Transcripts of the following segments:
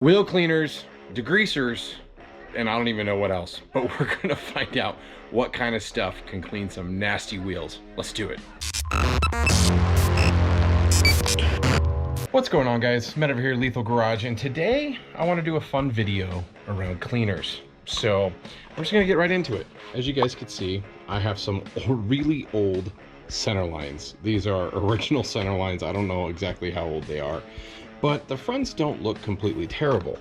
Wheel cleaners, degreasers, and I don't even know what else, but we're gonna find out what kind of stuff can clean some nasty wheels. Let's do it. What's going on, guys? Matt over here, Lethal Garage, and today I want to do a fun video around cleaners. So we're just gonna get right into it. As you guys can see, I have some really old center lines. These are original center lines. I don't know exactly how old they are, but the fronts don't look completely terrible.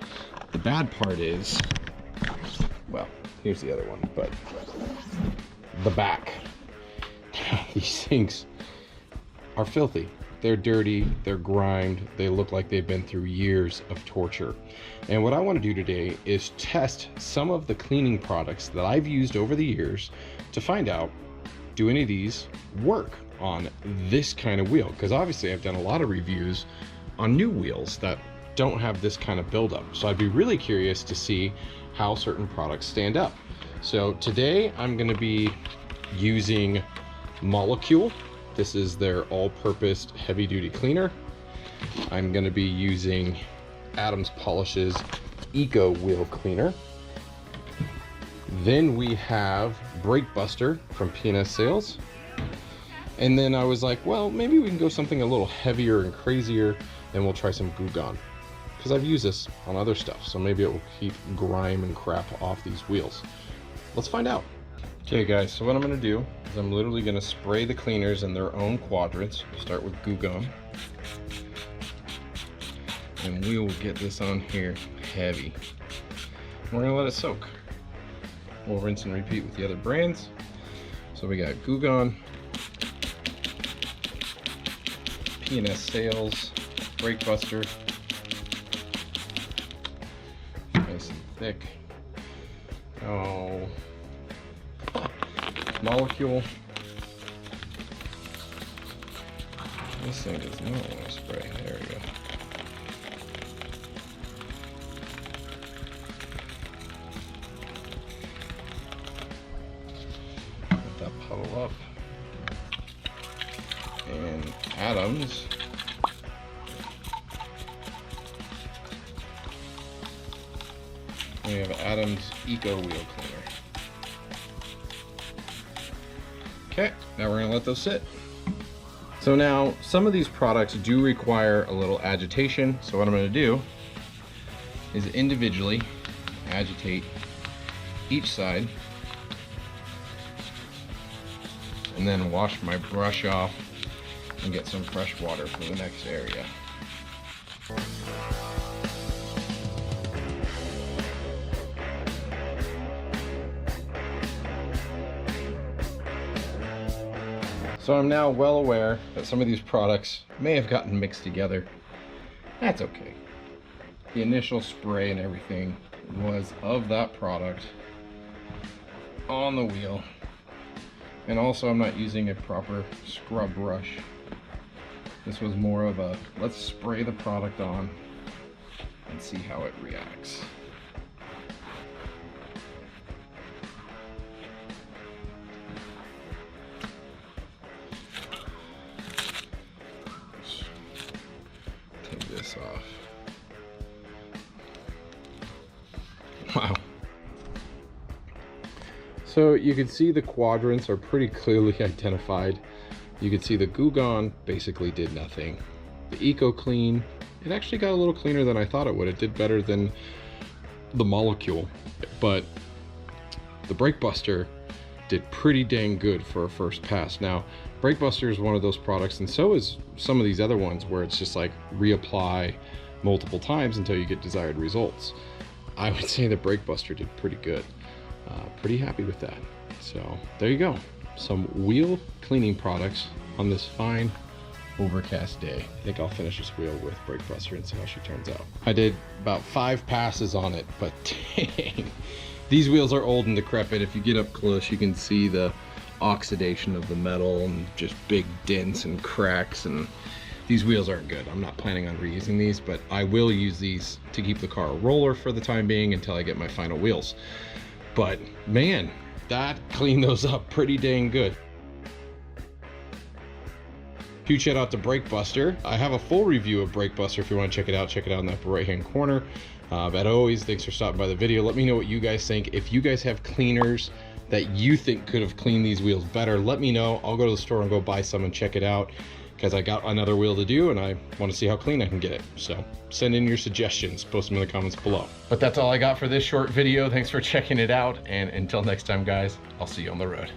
The bad part is, well, here's the other one, but the back. These things are filthy. They're dirty, they're grimed, they look like they've been through years of torture. And what I want to do today is test some of the cleaning products that I've used over the years to find out, do any of these work on this kind of wheel? Because obviously I've done a lot of reviews on new wheels that don't have this kind of buildup. So I'd be really curious to see how certain products stand up. So today I'm going to be using Molecule. This is their all-purpose heavy-duty cleaner. I'm going to be using Adams Polish's Eco Wheel Cleaner. Then we have Brake Buster from P&S Sales. And then I was like, well, maybe we can go something a little heavier and crazier, and we'll try some Goo Gone, because I've used this on other stuff, so maybe it will keep grime and crap off these wheels. Let's find out. Okay guys, so what I'm going to do is I'm literally going to spray the cleaners in their own quadrants. We'll start with Goo Gone. And we will get this on here heavy. We're going to let it soak. We'll rinse and repeat with the other brands. So we got Goo Gone, P&S Sales, Brake Buster, nice and thick. Oh, Molecule. This thing does not want to spray. There we go. Let that puddle up. And Adams. We have Adams Eco Wheel Cleaner. Okay, now we're gonna let those sit. So now, some of these products do require a little agitation. So what I'm gonna do is individually agitate each side and then wash my brush off and get some fresh water for the next area. So I'm now well aware that some of these products may have gotten mixed together. That's okay. The initial spray and everything was of that product on the wheel. And also I'm not using a proper scrub brush. This was more of a, let's spray the product on and see how it reacts. Take this off. Wow. So you can see the quadrants are pretty clearly identified. You can see the Goo Gone basically did nothing. The Eco Clean, it actually got a little cleaner than I thought it would. It did better than the Molecule, but the Brake Buster did pretty dang good for a first pass. Now, Brake Buster is one of those products, and so is some of these other ones, where it's just like reapply multiple times until you get desired results. I would say the Brake Buster did pretty good. Pretty happy with that. So there you go. Some wheel cleaning products on this fine overcast day. I think I'll finish this wheel with Brake Buster and see how she turns out. I did about 5 passes on it, but dang, these wheels are old and decrepit. If you get up close, you can see the oxidation of the metal and just big dents and cracks, and these wheels aren't good. I'm not planning on reusing these, but I will use these to keep the car a roller for the time being until I get my final wheels. But man, that cleaned those up pretty dang good. Huge shout out to Brake Buster. I have a full review of Brake Buster. If you want to check it out in the upper right hand corner. But always, thanks for stopping by the video. Let me know what you guys think. If you guys have cleaners that you think could have cleaned these wheels better, let me know. I'll go to the store and go buy some and check it out, because I got another wheel to do and I want to see how clean I can get it. So send in your suggestions, post them in the comments below. But that's all I got for this short video. Thanks for checking it out, and until next time guys, I'll see you on the road.